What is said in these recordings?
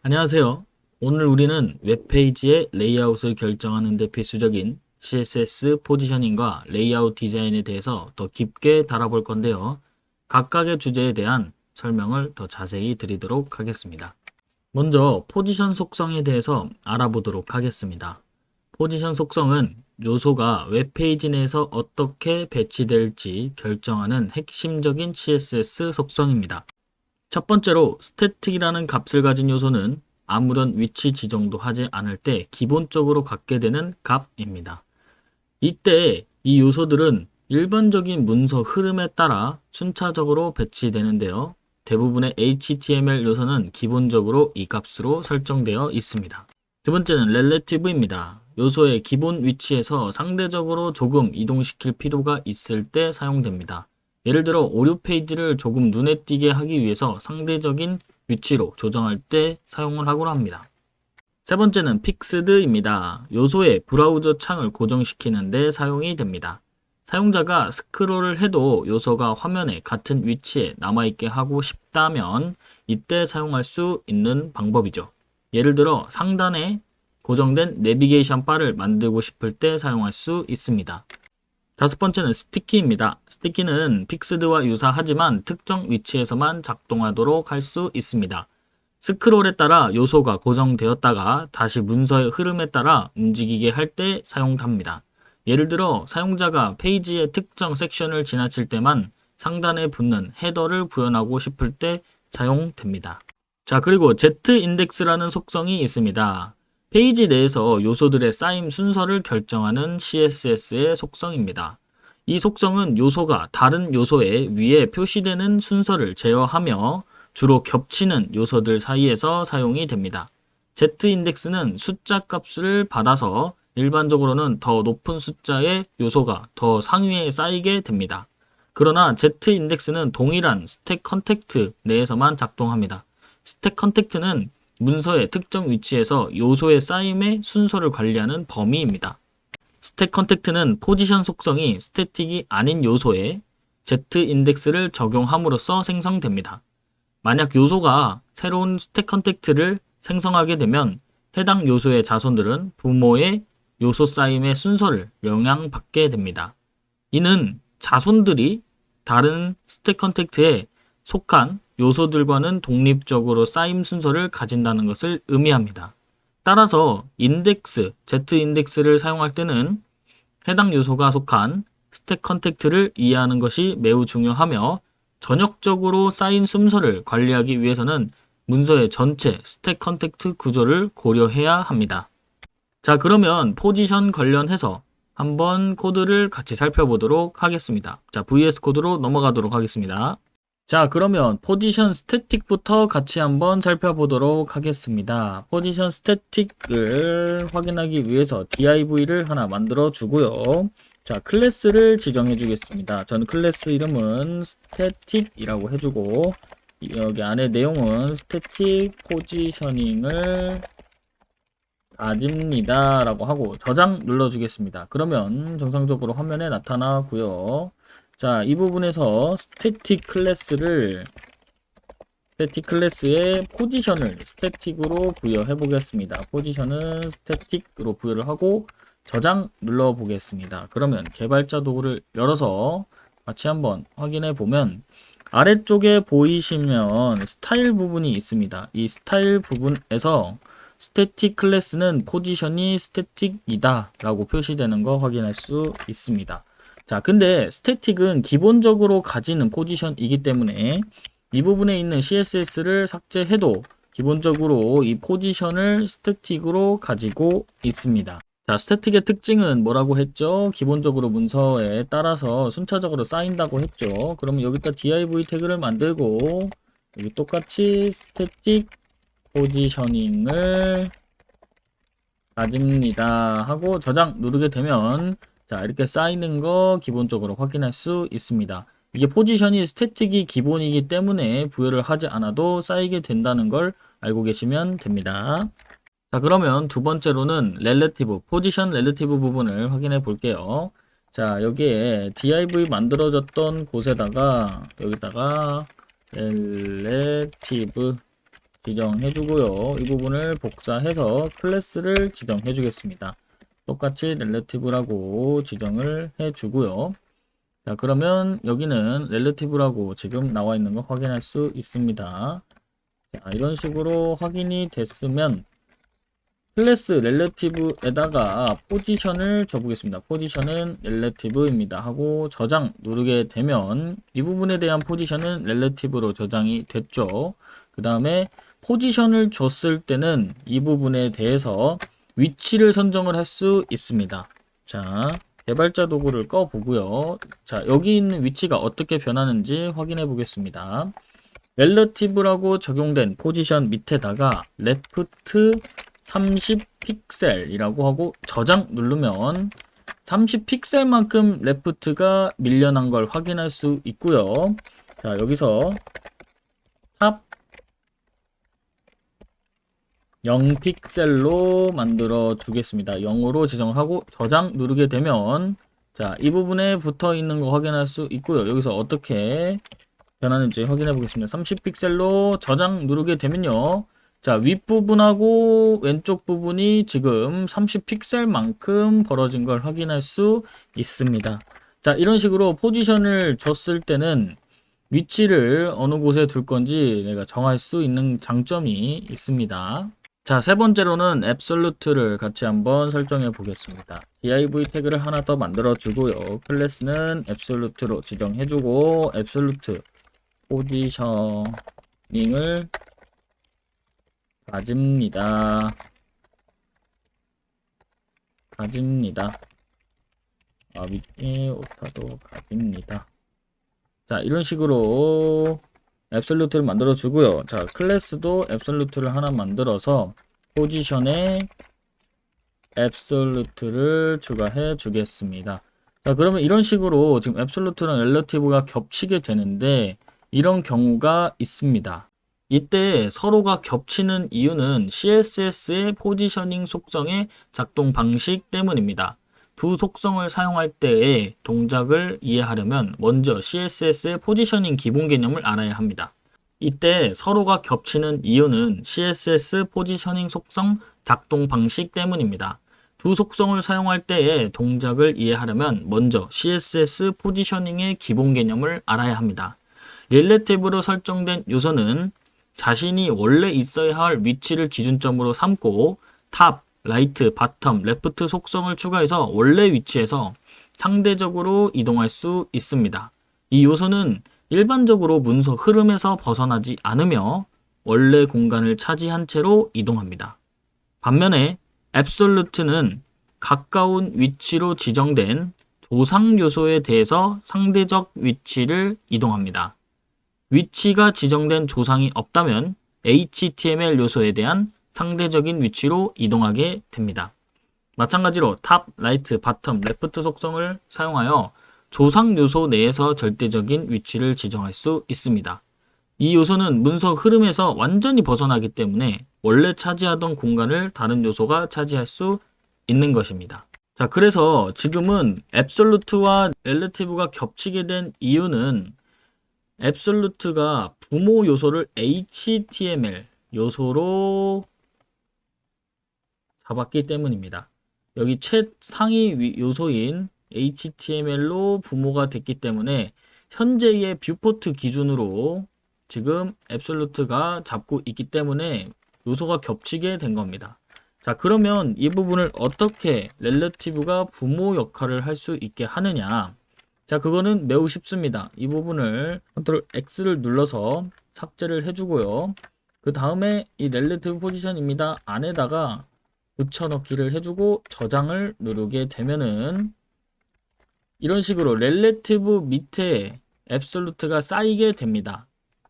안녕하세요. 오늘 우리는 웹페이지의 레이아웃을 결정하는 데 필수적인 CSS 포지셔닝과 레이아웃 디자인에 대해서 더 깊게 다뤄볼 건데요. 각각의 주제에 대한 설명을 더 자세히 드리도록 하겠습니다. 먼저 포지션 속성에 대해서 알아보도록 하겠습니다. 포지션 속성은 요소가 웹페이지 내에서 어떻게 배치될지 결정하는 핵심적인 CSS 속성입니다. 첫 번째로 스태틱이라는 값을 가진 요소는 아무런 위치 지정도 하지 않을 때 기본적으로 갖게 되는 값입니다. 이때 이 요소들은 일반적인 문서 흐름에 따라 순차적으로 배치되는데요. 대부분의 HTML 요소는 기본적으로 이 값으로 설정되어 있습니다. 두 번째는 relative입니다. 요소의 기본 위치에서 상대적으로 조금 이동시킬 필요가 있을 때 사용됩니다. 예를 들어 오류 페이지를 조금 눈에 띄게 하기 위해서 상대적인 위치로 조정할 때 사용을 하곤 합니다. 세 번째는 픽스드입니다. 요소의 브라우저 창을 고정시키는 데 사용이 됩니다. 사용자가 스크롤을 해도 요소가 화면에 같은 위치에 남아있게 하고 싶다면 이때 사용할 수 있는 방법이죠. 예를 들어 상단에 고정된 내비게이션 바를 만들고 싶을 때 사용할 수 있습니다. 다섯 번째는 스티키입니다. 스티키는 픽스드와 유사하지만 특정 위치에서만 작동하도록 할 수 있습니다. 스크롤에 따라 요소가 고정되었다가 다시 문서의 흐름에 따라 움직이게 할 때 사용합니다. 예를 들어 사용자가 페이지의 특정 섹션을 지나칠 때만 상단에 붙는 헤더를 구현하고 싶을 때 사용됩니다. 자, 그리고 Z인덱스라는 속성이 있습니다. 페이지 내에서 요소들의 쌓임 순서를 결정하는 CSS의 속성입니다. 이 속성은 요소가 다른 요소의 위에 표시되는 순서를 제어하며 주로 겹치는 요소들 사이에서 사용이 됩니다. Z인덱스는 숫자 값을 받아서 일반적으로는 더 높은 숫자의 요소가 더 상위에 쌓이게 됩니다. 그러나 Z인덱스는 동일한 스택 컨택트 내에서만 작동합니다. 스택 컨택트는 문서의 특정 위치에서 요소의 쌓임의 순서를 관리하는 범위입니다. 스택 컨택트는 포지션 속성이 스태틱이 아닌 요소에 Z인덱스를 적용함으로써 생성됩니다. 만약 요소가 새로운 스택 컨택트를 생성하게 되면 해당 요소의 자손들은 부모의 요소 쌓임의 순서를 영향받게 됩니다. 이는 자손들이 다른 스택 컨택트에 속한 요소들과는 독립적으로 쌓임 순서를 가진다는 것을 의미합니다. 따라서 Z인덱스를 사용할 때는 해당 요소가 속한 스택 컨택트를 이해하는 것이 매우 중요하며 전역적으로 쌓인 순서를 관리하기 위해서는 문서의 전체 스택 컨택트 구조를 고려해야 합니다. 자, 그러면 포지션 관련해서 한번 코드를 같이 살펴보도록 하겠습니다. 자, VS 코드로 넘어가도록 하겠습니다. 자, 그러면 포지션 스태틱부터 같이 한번 살펴보도록 하겠습니다. 포지션 스태틱을 확인하기 위해서 div를 하나 만들어 주고요. 자, 클래스를 지정해 주겠습니다. 저는 클래스 이름은 static이라고 해주고 여기 안에 내용은 static 포지셔닝을 가집니다 라고 하고 저장 눌러 주겠습니다. 그러면 정상적으로 화면에 나타나고요. 자, 이 부분에서 스태틱 클래스의 포지션을 스태틱으로 부여해 보겠습니다. 포지션은 스태틱으로 부여를 하고 저장 눌러 보겠습니다. 그러면 개발자 도구를 열어서 같이 한번 확인해 보면 아래쪽에 보이시면 스타일 부분이 있습니다. 이 스타일 부분에서 스태틱 클래스는 포지션이 스태틱이다 라고 표시되는 거 확인할 수 있습니다. 자, 근데 스태틱은 기본적으로 가지는 포지션이기 때문에 이 부분에 있는 CSS를 삭제해도 기본적으로 이 포지션을 스태틱으로 가지고 있습니다. 자, 스태틱의 특징은 뭐라고 했죠? 기본적으로 문서에 따라서 순차적으로 쌓인다고 했죠. 그러면 여기다 div 태그를 만들고 여기 똑같이 스태틱 포지셔닝을 가집니다 하고 저장 누르게 되면 자, 이렇게 쌓이는 거 기본적으로 확인할 수 있습니다. 이게 포지션이 스태틱이 기본이기 때문에 부여를 하지 않아도 쌓이게 된다는 걸 알고 계시면 됩니다. 자, 그러면 두 번째로는 포지션 렐레티브 부분을 확인해 볼게요. 자, 여기에 div 만들어졌던 곳에다가 여기다가 렐레티브 지정해 주고요. 이 부분을 복사해서 클래스를 지정해 주겠습니다. 똑같이 relative라고 지정을 해 주고요. 자, 그러면 여기는 relative라고 지금 나와 있는 거 확인할 수 있습니다. 자, 이런 식으로 확인이 됐으면 클래스 relative에다가 포지션을 줘보겠습니다. 포지션은 relative입니다 하고 저장 누르게 되면 이 부분에 대한 포지션은 relative로 저장이 됐죠. 그 다음에 포지션을 줬을 때는 이 부분에 대해서 위치를 선정을 할 수 있습니다. 자, 개발자 도구를 꺼 보고요. 자, 여기 있는 위치가 어떻게 변하는지 확인해 보겠습니다. relative라고 적용된 포지션 밑에다가 left 30픽셀이라고 하고 저장 누르면 30픽셀만큼 레프트가 밀려난 걸 확인할 수 있고요. 자, 여기서 탑 0픽셀로 만들어 주겠습니다. 0으로 지정을 하고 저장 누르게 되면 자, 이 부분에 붙어 있는 거 확인할 수 있고요. 여기서 어떻게 변하는지 확인해 보겠습니다. 30픽셀로 저장 누르게 되면요. 자, 윗부분하고 왼쪽 부분이 지금 30픽셀만큼 벌어진 걸 확인할 수 있습니다. 자, 이런 식으로 포지션을 줬을 때는 위치를 어느 곳에 둘 건지 내가 정할 수 있는 장점이 있습니다. 자, 세 번째로는 absolute를 같이 한번 설정해 보겠습니다. div 태그를 하나 더 만들어 주고요. 클래스는 absolute로 지정해 주고 absolute 포지셔닝을 가집니다. 위에 오타도 가집니다. 자, 이런 식으로 앱솔루트를 만들어 주고요. 자, 클래스도 앱솔루트를 하나 만들어서 포지션에 앱솔루트를 추가해 주겠습니다. 자, 그러면 이런 식으로 지금 앱솔루트랑 렐러티브가 겹치게 되는데 이런 경우가 있습니다. 이때 서로가 겹치는 이유는 CSS의 포지셔닝 속성의 작동 방식 때문입니다. 두 속성을 사용할 때의 동작을 이해하려면 먼저 CSS의 포지셔닝 기본 개념을 알아야 합니다. 이때 서로가 겹치는 이유는 CSS 포지셔닝 속성 작동 방식 때문입니다. 두 속성을 사용할 때의 동작을 이해하려면 먼저 CSS 포지셔닝의 기본 개념을 알아야 합니다. 릴레티브로 설정된 요소는 자신이 원래 있어야 할 위치를 기준점으로 삼고 탑, 라이트, 바텀, 레프트 속성을 추가해서 원래 위치에서 상대적으로 이동할 수 있습니다. 이 요소는 일반적으로 문서 흐름에서 벗어나지 않으며 원래 공간을 차지한 채로 이동합니다. 반면에 앱솔루트는 가까운 위치로 지정된 조상 요소에 대해서 상대적 위치를 이동합니다. 위치가 지정된 조상이 없다면 HTML 요소에 대한 상대적인 위치로 이동하게 됩니다. 마찬가지로 탑, 라이트, 바텀, 레프트 속성을 사용하여 조상 요소 내에서 절대적인 위치를 지정할 수 있습니다. 이 요소는 문서 흐름에서 완전히 벗어나기 때문에 원래 차지하던 공간을 다른 요소가 차지할 수 있는 것입니다. 자, 그래서 지금은 앱솔루트와 렐러티브가 겹치게 된 이유는 앱솔루트가 부모 요소를 HTML 요소로 잡았기 때문입니다. 여기 최상위 요소인 HTML로 부모가 됐기 때문에 현재의 뷰포트 기준으로 지금 앱솔루트가 잡고 있기 때문에 요소가 겹치게 된 겁니다. 자, 그러면 이 부분을 어떻게 렐러티브가 부모 역할을 할 수 있게 하느냐? 자, 그거는 매우 쉽습니다. 이 부분을 컨트롤 X를 눌러서 삭제를 해주고요. 그 다음에 이 렐러티브 포지션입니다. 안에다가 붙여넣기를 해주고 저장을 누르게 되면은 이런 식으로 렐러티브 밑에 앱솔루트가 쌓이게 됩니다.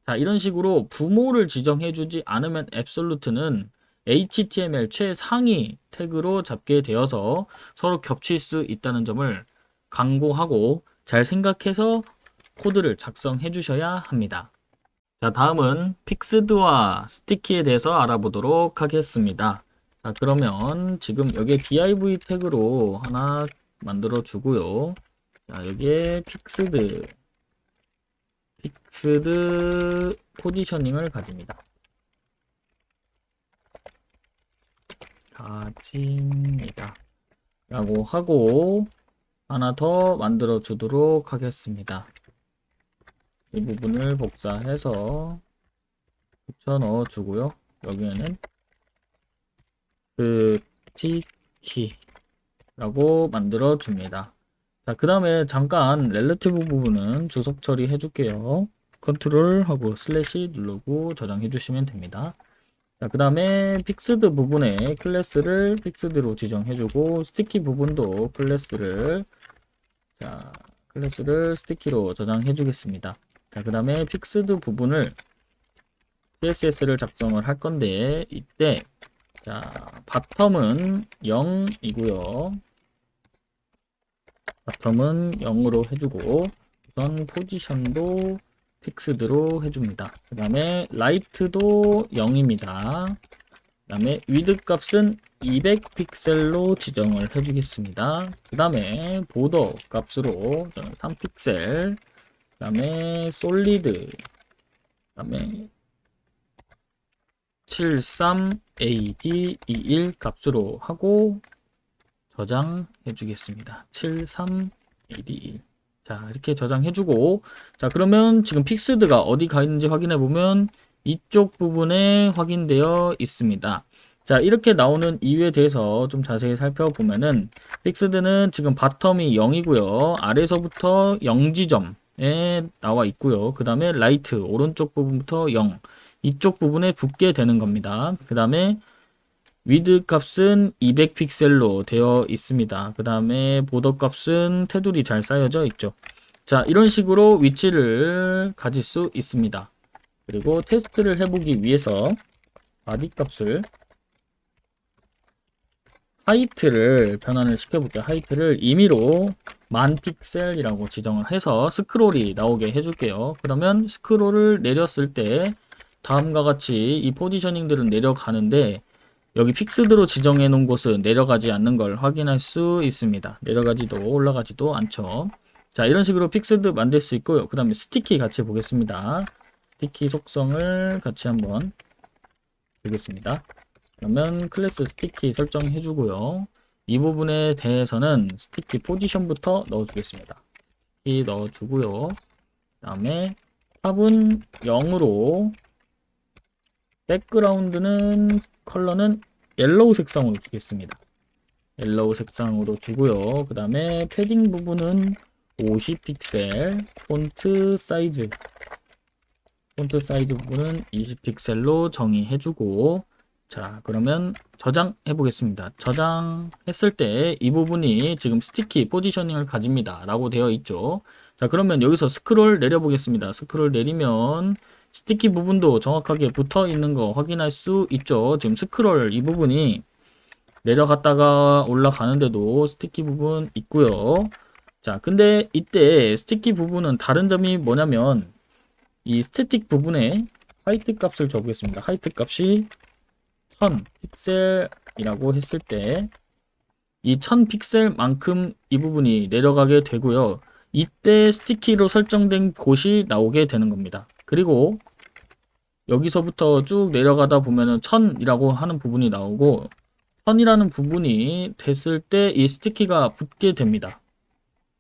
자, 이런 식으로 부모를 지정해주지 않으면 앱솔루트는 HTML 최상위 태그로 잡게 되어서 서로 겹칠 수 있다는 점을 강조하고 잘 생각해서 코드를 작성해 주셔야 합니다. 자, 다음은 픽스드와 스티키에 대해서 알아보도록 하겠습니다. 자, 그러면 지금 여기에 div 태그로 하나 만들어 주고요. 자, 여기에 픽스드 포지셔닝을 가집니다. 빠집니다. 라고 하고 하나 더 만들어 주도록 하겠습니다. 이 부분을 복사해서 붙여 넣어 주고요. 여기에는 스티키라고 만들어 줍니다. 자, 그 다음에 잠깐 렐러티브 부분은 주석 처리해 줄게요. 컨트롤 하고 슬래시 누르고 저장해 주시면 됩니다. 자, 그 다음에 픽스드 부분에 클래스를 픽스드로 지정해 주고 스티키 부분도 클래스를 스티키로 저장해 주겠습니다. 자, 그 다음에 픽스드 부분을 CSS를 작성을 할 건데 이때 자, 바텀은 0이고요. 바텀은 0으로 해주고 우선 포지션도 픽스드로 해줍니다. 그 다음에 라이트도 0입니다. 그 다음에 위드 값은 200픽셀로 지정을 해주겠습니다. 그 다음에 보더 값으로 3픽셀, 그 다음에 솔리드, 그 다음에 73AD21 값으로 하고 저장해 주겠습니다. 73AD21. 자, 이렇게 저장해주고, 자, 그러면 지금 픽스드가 어디 가 있는지 확인해 보면 이쪽 부분에 확인되어 있습니다. 자, 이렇게 나오는 이유에 대해서 좀 자세히 살펴보면은 픽스드는 지금 바텀이 0이고요. 아래서부터 0지점에 나와 있고요. 그 다음에 라이트 오른쪽 부분부터 0 이쪽 부분에 붙게 되는 겁니다. 그 다음에 위드 값은 200픽셀로 되어 있습니다. 그 다음에 보더 값은 테두리 잘 쌓여져 있죠. 자, 이런 식으로 위치를 가질 수 있습니다. 그리고 테스트를 해보기 위해서 바디 값을 하이트를 변환을 시켜볼게요. 하이트를 임의로 10,000픽셀이라고 지정을 해서 스크롤이 나오게 해줄게요. 그러면 스크롤을 내렸을 때 다음과 같이 이 포지셔닝들은 내려가는데 여기 픽스드로 지정해 놓은 곳은 내려가지 않는 걸 확인할 수 있습니다. 내려가지도 올라가지도 않죠. 자, 이런 식으로 픽스드 만들 수 있고요. 그 다음에 스티키 같이 보겠습니다. 스티키 속성을 같이 한번 주겠습니다. 그러면 클래스 스티키 설정해 주고요. 이 부분에 대해서는 스티키 포지션부터 넣어 주겠습니다. 스티키 넣어 주고요. 그 다음에 탑은 0으로 백그라운드는 컬러는 옐로우 색상으로 주겠습니다. 옐로우 색상으로 주고요. 그 다음에 패딩 부분은 50픽셀, 폰트 사이즈 부분은 20픽셀로 정의해주고, 자, 그러면 저장해 보겠습니다. 저장했을 때 이 부분이 지금 스티키 포지셔닝을 가집니다. 라고 되어 있죠. 자, 그러면 여기서 스크롤 내려보겠습니다. 스크롤 내리면 스티키 부분도 정확하게 붙어 있는 거 확인할 수 있죠. 지금 스크롤 이 부분이 내려갔다가 올라가는데도 스티키 부분 있고요. 자, 근데 이때 스티키 부분은 다른 점이 뭐냐면 이 스태틱 부분에 하이트 값을 줘보겠습니다. 하이트 값이 1000픽셀이라고 했을 때 이 1000픽셀만큼 이 부분이 내려가게 되고요. 이때 스티키로 설정된 곳이 나오게 되는 겁니다. 그리고 여기서부터 쭉 내려가다 보면은 1000이라고 하는 부분이 나오고 1000이라는 부분이 됐을 때 이 스티키가 붙게 됩니다.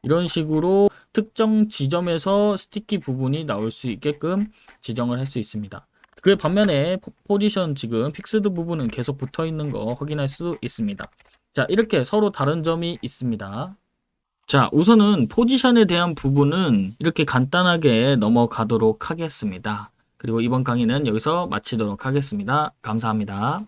이런 식으로 특정 지점에서 스티키 부분이 나올 수 있게끔 지정을 할 수 있습니다. 그 반면에 포지션 지금 픽스드 부분은 계속 붙어 있는 거 확인할 수 있습니다. 자, 이렇게 서로 다른 점이 있습니다. 자, 우선은 포지션에 대한 부분은 이렇게 간단하게 넘어가도록 하겠습니다. 그리고 이번 강의는 여기서 마치도록 하겠습니다. 감사합니다.